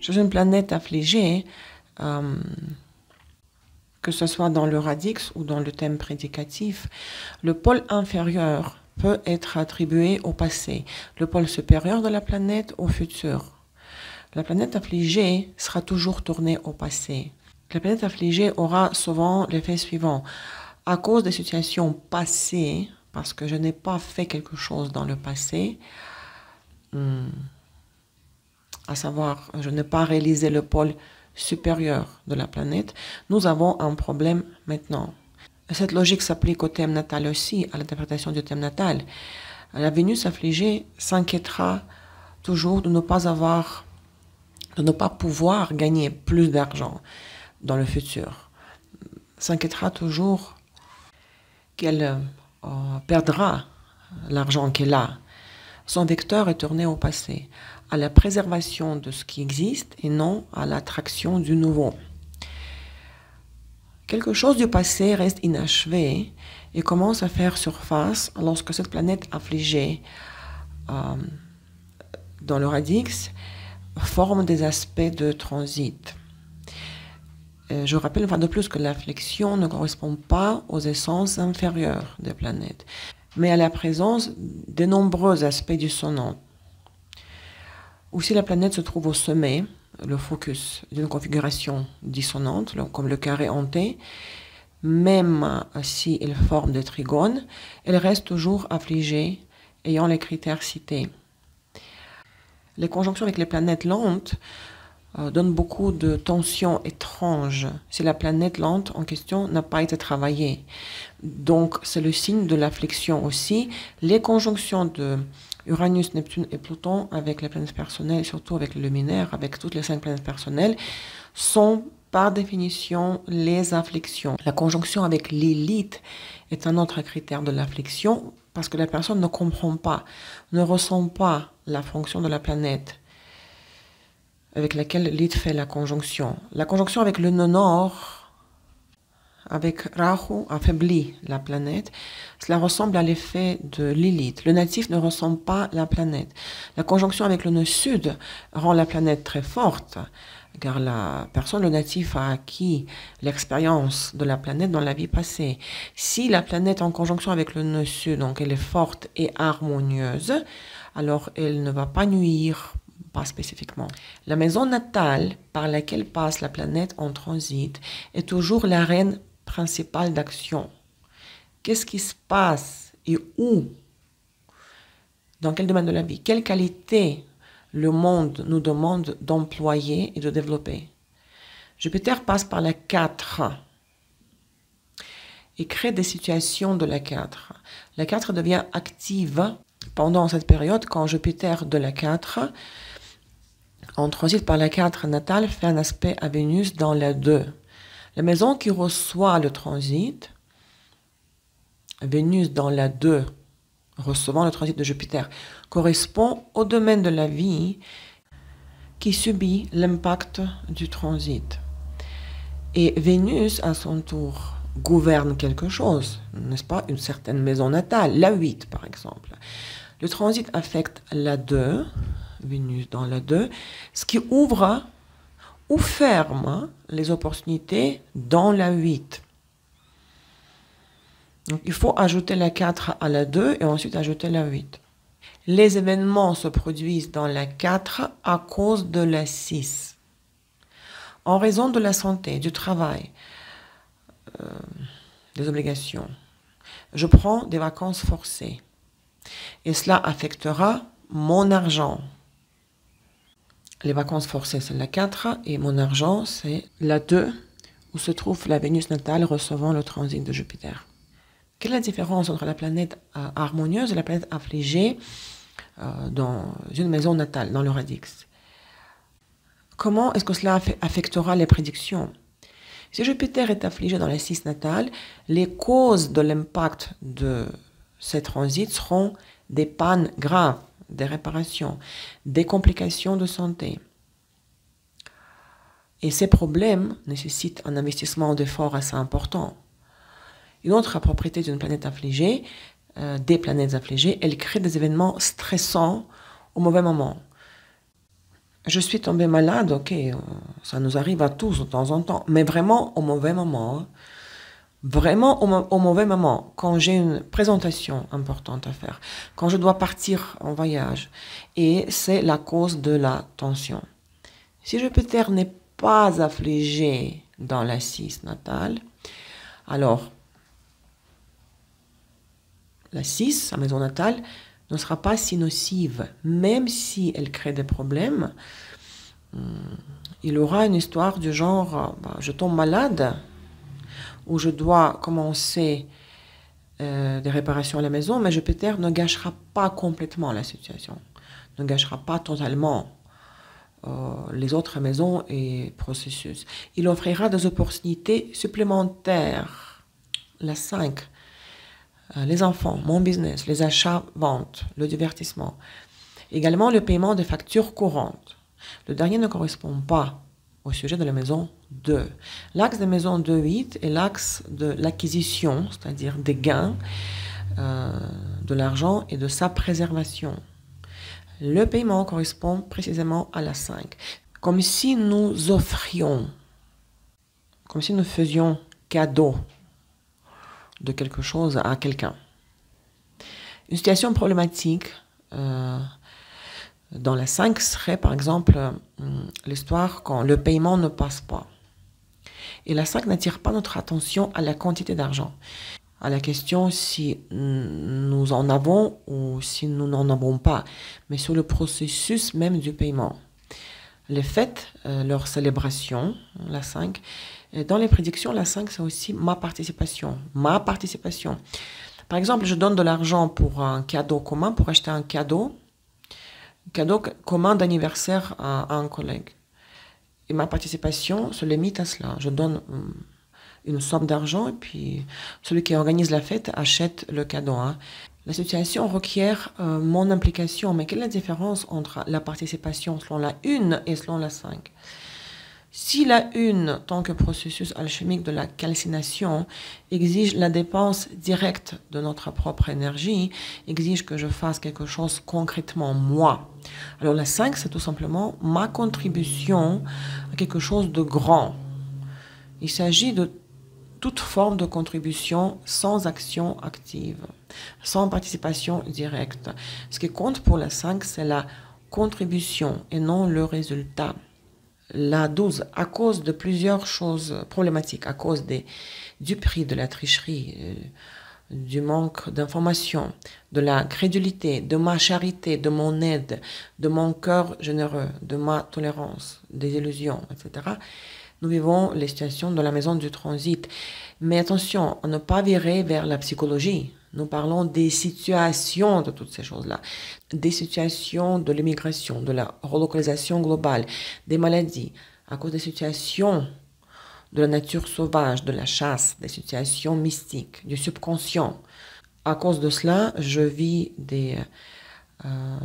Chez une planète affligée, que ce soit dans le radix ou dans le thème prédicatif, le pôle inférieur peut être attribué au passé, le pôle supérieur de la planète au futur. La planète affligée sera toujours tournée au passé. La planète affligée aura souvent l'effet suivant. À cause des situations passées, parce que je n'ai pas fait quelque chose dans le passé, à savoir, je n'ai pas réalisé le pôle supérieur de la planète, nous avons un problème maintenant. Cette logique s'applique au thème natal aussi, à l'interprétation du thème natal. La Vénus affligée s'inquiétera toujours de ne pas pouvoir gagner plus d'argent dans le futur. S'inquiétera toujours qu'elle perdra l'argent qu'elle a. Son vecteur est tourné au passé, à la préservation de ce qui existe et non à l'attraction du nouveau. Quelque chose du passé reste inachevé et commence à faire surface lorsque cette planète affligée dans le radix forme des aspects de transit. Je rappelle une fois de plus que l'affliction ne correspond pas aux essences inférieures des planètes, mais à la présence de nombreux aspects dissonants. Ou si la planète se trouve au sommet, le focus d'une configuration dissonante, comme le carré hanté, même si elle forme des trigones, elle reste toujours affligée, ayant les critères cités. Les conjonctions avec les planètes lentes donnent beaucoup de tensions étranges si la planète lente en question n'a pas été travaillée. Donc c'est le signe de l'affliction aussi. Les conjonctions de Uranus, Neptune et Pluton avec les planètes personnelles, surtout avec le luminaire, avec toutes les 5 planètes personnelles, sont par définition les afflictions. La conjonction avec Lilith est un autre critère de l'affliction parce que la personne ne comprend pas, ne ressent pas la fonction de la planète avec laquelle Lilith fait la conjonction. La conjonction avec le nœud nord, avec Rahu, affaiblit la planète. Cela ressemble à l'effet de Lilith. Le natif ne ressent pas la planète. La conjonction avec le nœud sud rend la planète très forte, car la personne, le natif, a acquis l'expérience de la planète dans la vie passée. Si la planète est en conjonction avec le nœud sud, donc elle est forte et harmonieuse, alors elle ne va pas nuire, pas spécifiquement. La maison natale par laquelle passe la planète en transit est toujours l'arène principale d'action. Qu'est-ce qui se passe et où? Dans quel domaine de la vie? Quelle qualité le monde nous demande d'employer et de développer? Jupiter passe par la 4 et crée des situations de la 4. La 4 devient active pendant cette période quand Jupiter de la 4 en transit par la 4 natale fait un aspect à Vénus dans la 2. La maison qui reçoit le transit, Vénus dans la 2, recevant le transit de Jupiter, correspond au domaine de la vie qui subit l'impact du transit. Et Vénus, à son tour, gouverne quelque chose, n'est-ce pas? Une certaine maison natale, la 8 par exemple. Le transit affecte la 2, Vénus dans la 2, ce qui ouvre ou ferme les opportunités dans la 8. Donc, il faut ajouter la 4 à la 2 et ensuite ajouter la 8. Les événements se produisent dans la 4 à cause de la 6. En raison de la santé, du travail, des obligations. Je prends des vacances forcées. Et cela affectera mon argent. Les vacances forcées, c'est la 4 et mon argent, c'est la 2, où se trouve la Vénus natale recevant le transit de Jupiter. Quelle est la différence entre la planète harmonieuse et la planète affligée dans une maison natale, dans le radix? Comment est-ce que cela affectera les prédictions? Si Jupiter est affligé dans la 6 natale, les causes de l'impact de ces transits seront des pannes graves, des réparations, des complications de santé. Et ces problèmes nécessitent un investissement d'efforts assez important. Une autre propriété d'une planète affligée, des planètes affligées, elle crée des événements stressants au mauvais moment. Je suis tombée malade, ok, ça nous arrive à tous de temps en temps, mais vraiment au mauvais moment. Hein. Vraiment au mauvais moment, quand j'ai une présentation importante à faire, quand je dois partir en voyage, et c'est la cause de la tension. Si Jupiter n'est pas affligé dans la 6 natale, alors la 6, sa maison natale, ne sera pas si nocive, même si elle crée des problèmes. Il aura une histoire du genre, je tombe malade, où je dois commencer des réparations à la maison, mais Jupiter ne gâchera pas complètement la situation, ne gâchera pas totalement les autres maisons et processus. Il offrira des opportunités supplémentaires. La 5, les enfants, mon business, les achats, ventes, le divertissement. Également le paiement des factures courantes. Le dernier ne correspond pas au sujet de la maison 2. L'axe de maison 2-8 est l'axe de l'acquisition, c'est-à-dire des gains, de l'argent et de sa préservation. Le paiement correspond précisément à la 5. Comme si nous offrions, comme si nous faisions cadeau de quelque chose à quelqu'un. Une situation problématique dans la 5 serait par exemple l'histoire quand le paiement ne passe pas. Et la 5 n'attire pas notre attention à la quantité d'argent, à la question si nous en avons ou si nous n'en avons pas, mais sur le processus même du paiement. Les fêtes, leur célébration, la 5, et dans les prédictions, la 5 c'est aussi ma participation. Ma participation. Par exemple, je donne de l'argent pour un cadeau commun, pour acheter un cadeau commun d'anniversaire à un collègue. Et ma participation se limite à cela. Je donne une somme d'argent et puis celui qui organise la fête achète le cadeau. Hein. La situation requiert mon implication. Mais quelle est la différence entre la participation selon la 1 et selon la 5 ? Si la 1, tant que processus alchimique de la calcination, exige la dépense directe de notre propre énergie, exige que je fasse quelque chose concrètement moi. Alors la 5, c'est tout simplement ma contribution à quelque chose de grand. Il s'agit de toute forme de contribution sans action active, sans participation directe. Ce qui compte pour la 5, c'est la contribution et non le résultat. La 12, à cause de plusieurs choses problématiques, à cause du prix, de la tricherie, du manque d'information, de la crédulité, de ma charité, de mon aide, de mon cœur généreux, de ma tolérance, des illusions, etc. Nous vivons les situations de la maison du transit. Mais attention, à ne pas virer vers la psychologie. Nous parlons des situations de toutes ces choses-là, des situations de l'immigration, de la relocalisation globale, des maladies, à cause des situations de la nature sauvage, de la chasse, des situations mystiques, du subconscient. À cause de cela, je vis des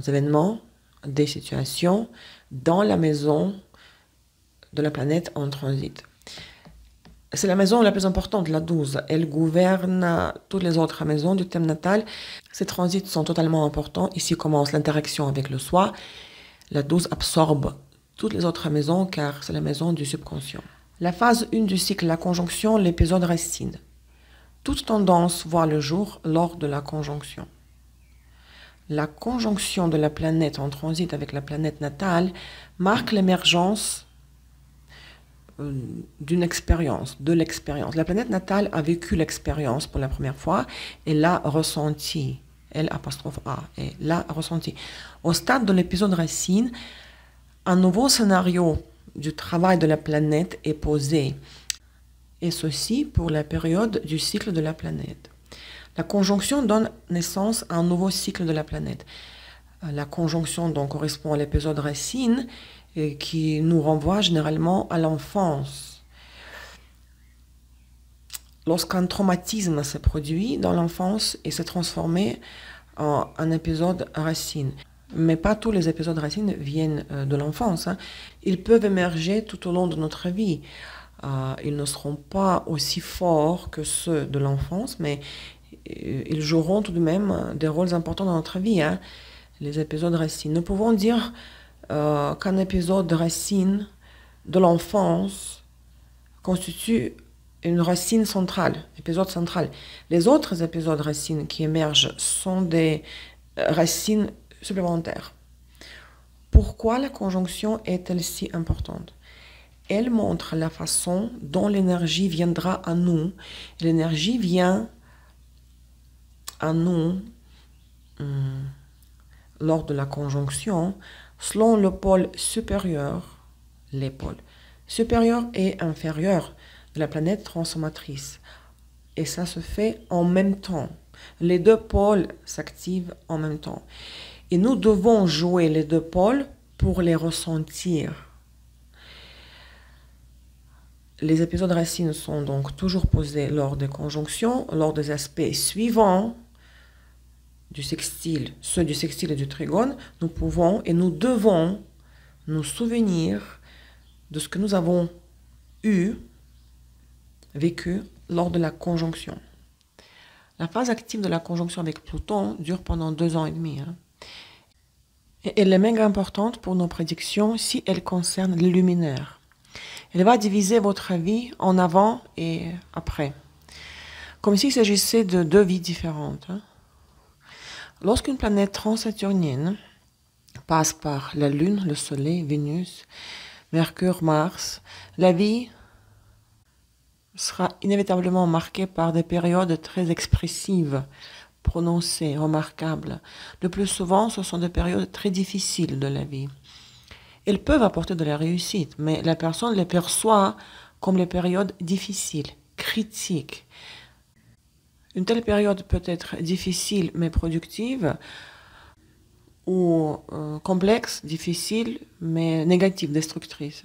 événements, des situations dans la maison de la planète en transit. C'est la maison la plus importante, la 12. Elle gouverne toutes les autres maisons du thème natal. Ces transits sont totalement importants. Ici commence l'interaction avec le soi. La 12 absorbe toutes les autres maisons car c'est la maison du subconscient. La phase 1 du cycle, la conjonction, l'épisode racine. Toute tendance voit le jour lors de la conjonction. La conjonction de la planète en transit avec la planète natale marque l'émergence d'une expérience, de l'expérience. La planète natale a vécu l'expérience pour la première fois et l'a ressenti. L''A, et l'a ressenti. Au stade de l'épisode racine, un nouveau scénario du travail de la planète est posé. Et ceci pour la période du cycle de la planète. La conjonction donne naissance à un nouveau cycle de la planète. La conjonction donc correspond à l'épisode racine qui nous renvoie généralement à l'enfance. Lorsqu'un traumatisme se produit dans l'enfance et s'est transformé en un épisode racine. Mais pas tous les épisodes racines viennent de l'enfance. Hein. Ils peuvent émerger tout au long de notre vie. Ils ne seront pas aussi forts que ceux de l'enfance, mais ils joueront tout de même des rôles importants dans notre vie. Hein. Les épisodes racines. Nous pouvons dire qu'un épisode de racine de l'enfance constitue une racine centrale, épisode central. Les autres épisodes racines qui émergent sont des racines supplémentaires. Pourquoi la conjonction est-elle si importante? Elle montre la façon dont l'énergie viendra à nous. L'énergie vient à nous lors de la conjonction selon le pôle supérieur, les pôles supérieur et inférieur de la planète transformatrice. Et ça se fait en même temps. Les deux pôles s'activent en même temps. Et nous devons jouer les deux pôles pour les ressentir. Les épisodes racines sont donc toujours posés lors des conjonctions, lors des aspects suivants du sextile, ceux du sextile et du trigone. Nous pouvons et nous devons nous souvenir de ce que nous avons vécu lors de la conjonction. La phase active de la conjonction avec Pluton dure pendant 2 ans et demi. Et elle est méga importante pour nos prédictions si elle concerne les luminaires. Elle va diviser votre vie en avant et après, comme s'il s'agissait de 2 vies différentes. Lorsqu'une planète transsaturnienne passe par la Lune, le Soleil, Vénus, Mercure, Mars, la vie sera inévitablement marquée par des périodes très expressives, prononcées, remarquables. Le plus souvent, ce sont des périodes très difficiles de la vie. Elles peuvent apporter de la réussite, mais la personne les perçoit comme les périodes difficiles, critiques. Une telle période peut être difficile mais productive, ou complexe, difficile mais négative, destructrice.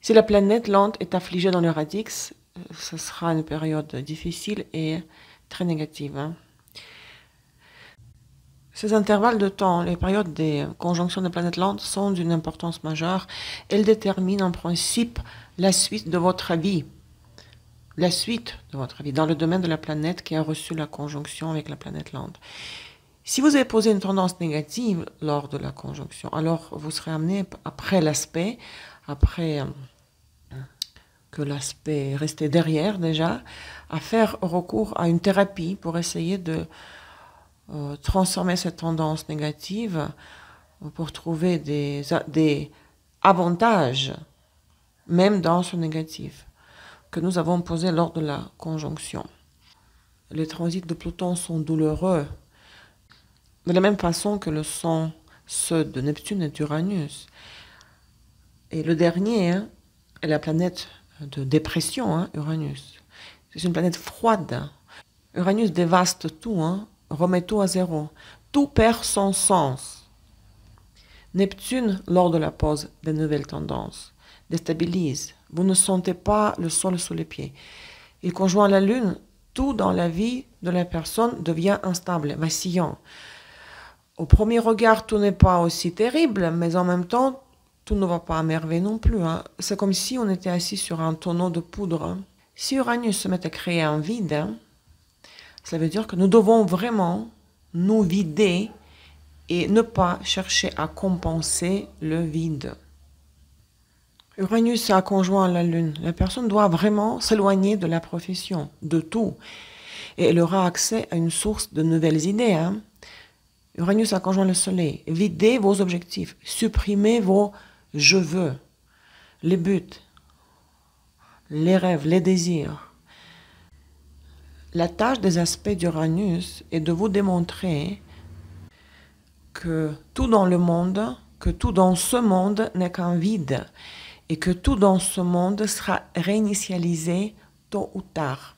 Si la planète lente est affligée dans le radix, ce sera une période difficile et très négative. Ces intervalles de temps, les périodes des conjonctions de planètes lentes sont d'une importance majeure. Elles déterminent en principe la suite de votre vie. La suite de votre vie dans le domaine de la planète qui a reçu la conjonction avec la planète lente. Si vous avez posé une tendance négative lors de la conjonction, alors vous serez amené après l'aspect, après que l'aspect restait derrière déjà, à faire recours à une thérapie pour essayer de transformer cette tendance négative pour trouver des avantages, même dans ce négatif, que nous avons posé lors de la conjonction. Les transits de Pluton sont douloureux, de la même façon que le sont ceux de Neptune et d'Uranus. Et le dernier est la planète de dépression, Uranus. C'est une planète froide. Uranus dévaste tout, remet tout à zéro. Tout perd son sens. Neptune, lors de la pause des nouvelles tendances, déstabilise. Vous ne sentez pas le sol sous les pieds. Il conjoint la Lune. Tout dans la vie de la personne devient instable, vacillant. Au premier regard, tout n'est pas aussi terrible, mais en même temps, tout ne va pas à merveille non plus. C'est comme si on était assis sur un tonneau de poudre. Si Uranus se met à créer un vide, ça veut dire que nous devons vraiment nous vider et ne pas chercher à compenser le vide. Uranus a conjoint la Lune. La personne doit vraiment s'éloigner de la profession, de tout. Et elle aura accès à une source de nouvelles idées. Uranus a conjoint le Soleil. Videz vos objectifs. Supprimez vos « je veux », les buts, les rêves, les désirs. La tâche des aspects d'Uranus est de vous démontrer que tout dans le monde, que tout dans ce monde n'est qu'un vide et que tout dans ce monde sera réinitialisé tôt ou tard.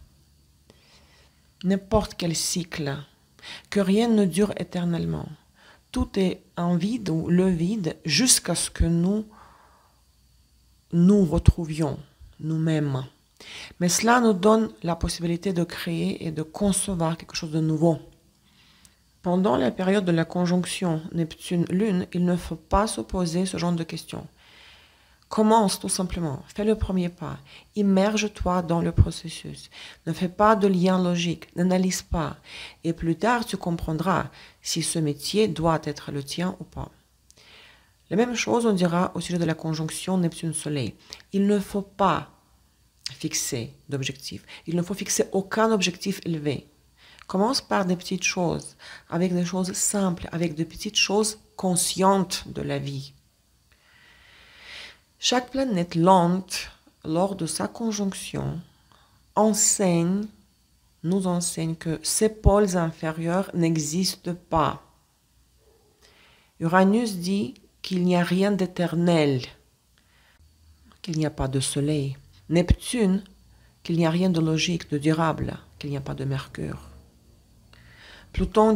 N'importe quel cycle, que rien ne dure éternellement. Tout est un vide ou le vide jusqu'à ce que nous nous retrouvions nous-mêmes. Mais cela nous donne la possibilité de créer et de concevoir quelque chose de nouveau. Pendant la période de la conjonction Neptune-Lune, il ne faut pas se poser ce genre de questions. Commence tout simplement, fais le premier pas, immerge-toi dans le processus, ne fais pas de lien logique, n'analyse pas, et plus tard tu comprendras si ce métier doit être le tien ou pas. La même chose, on dira au sujet de la conjonction Neptune-Soleil. Il ne faut pas fixer d'objectif. Il ne faut fixer aucun objectif élevé. Commence par des petites choses, avec des choses simples, avec des petites choses conscientes de la vie. Chaque planète lente, lors de sa conjonction, nous enseigne que ces pôles inférieurs n'existent pas. Uranus dit qu'il n'y a rien d'éternel, qu'il n'y a pas de soleil. Neptune, qu'il n'y a rien de logique, de durable, qu'il n'y a pas de Mercure. Pluton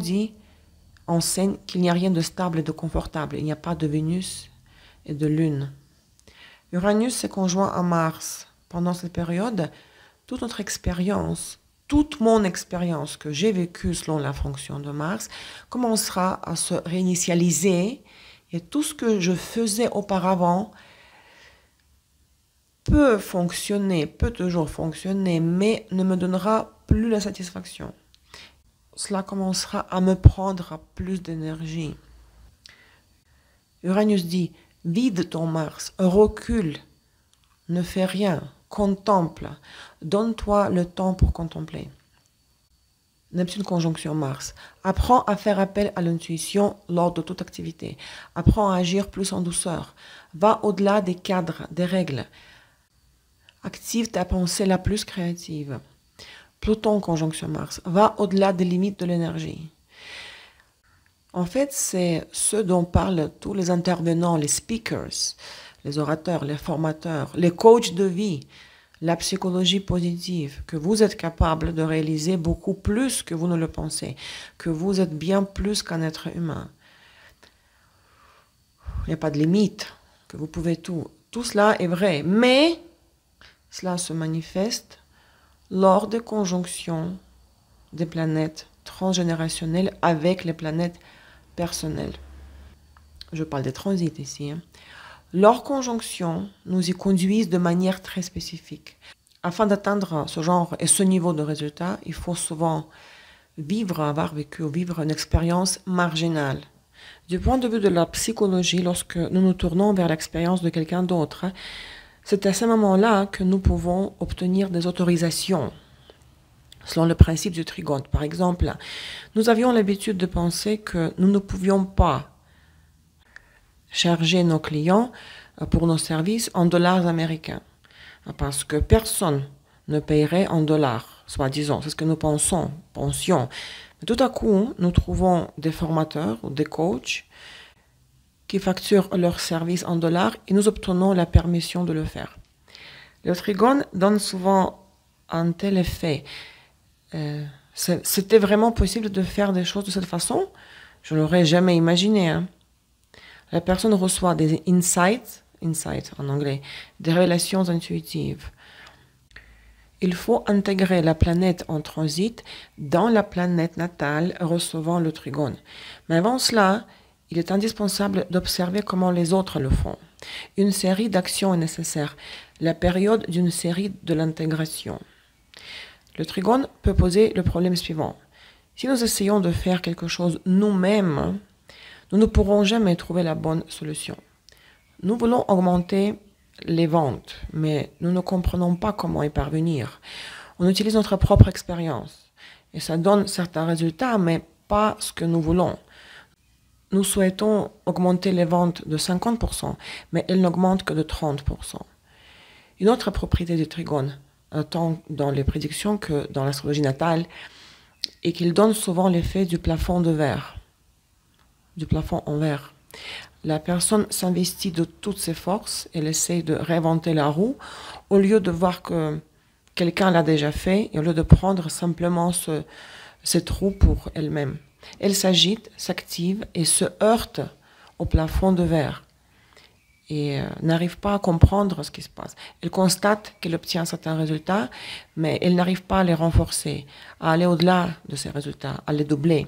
enseigne qu'il n'y a rien de stable et de confortable, il n'y a pas de Vénus et de Lune. Uranus s'est conjoint à Mars. Pendant cette période, toute notre expérience, toute mon expérience que j'ai vécue selon la fonction de Mars, commencera à se réinitialiser et tout ce que je faisais auparavant peut toujours fonctionner, mais ne me donnera plus la satisfaction. Cela commencera à me prendre plus d'énergie. Uranus dit, vide ton Mars, recule, ne fais rien, contemple, donne-toi le temps pour contempler. Neptune conjonction Mars. Apprends à faire appel à l'intuition lors de toute activité. Apprends à agir plus en douceur. Va au-delà des cadres, des règles. Active ta pensée la plus créative. Pluton conjonction Mars. Va au-delà des limites de l'énergie. En fait, c'est ce dont parlent tous les intervenants, les speakers, les orateurs, les formateurs, les coachs de vie, la psychologie positive, que vous êtes capable de réaliser beaucoup plus que vous ne le pensez, que vous êtes bien plus qu'un être humain. Il n'y a pas de limite, que vous pouvez tout. Tout cela est vrai, mais cela se manifeste lors des conjonctions des planètes transgénérationnelles avec les planètes personnelles. Je parle des transits ici. Leurs conjonctions nous y conduisent de manière très spécifique. Afin d'atteindre ce genre et ce niveau de résultat, il faut souvent avoir vécu ou vivre une expérience marginale. Du point de vue de la psychologie, lorsque nous nous tournons vers l'expérience de quelqu'un d'autre, c'est à ce moment-là que nous pouvons obtenir des autorisations, selon le principe du trigone. Par exemple, nous avions l'habitude de penser que nous ne pouvions pas charger nos clients pour nos services en dollars américains, parce que personne ne paierait en dollars, soi-disant. C'est ce que nous pensions. Mais tout à coup, nous trouvons des formateurs ou des coachs qui facturent leurs services en dollars et nous obtenons la permission de le faire. Le trigone donne souvent un tel effet. C'était vraiment possible de faire des choses de cette façon? Je ne l'aurais jamais imaginé. La personne reçoit des insights en anglais, des révélations intuitives. Il faut intégrer la planète en transit dans la planète natale recevant le trigone. Mais avant cela, il est indispensable d'observer comment les autres le font. Une série d'actions est nécessaire, la période d'une série de l'intégration. Le trigone peut poser le problème suivant. Si nous essayons de faire quelque chose nous-mêmes, nous ne pourrons jamais trouver la bonne solution. Nous voulons augmenter les ventes, mais nous ne comprenons pas comment y parvenir. On utilise notre propre expérience et ça donne certains résultats, mais pas ce que nous voulons. Nous souhaitons augmenter les ventes de 50%, mais elles n'augmentent que de 30%. Une autre propriété du trigone, tant dans les prédictions que dans l'astrologie natale, est qu'il donne souvent l'effet du plafond de verre, du plafond en verre. La personne s'investit de toutes ses forces, elle essaie de réinventer la roue, au lieu de voir que quelqu'un l'a déjà fait, et au lieu de prendre simplement cette roue pour elle-même. Elle s'agite, s'active et se heurte au plafond de verre et n'arrive pas à comprendre ce qui se passe. Elle constate qu'elle obtient certains résultats, mais elle n'arrive pas à les renforcer, à aller au-delà de ces résultats, à les doubler.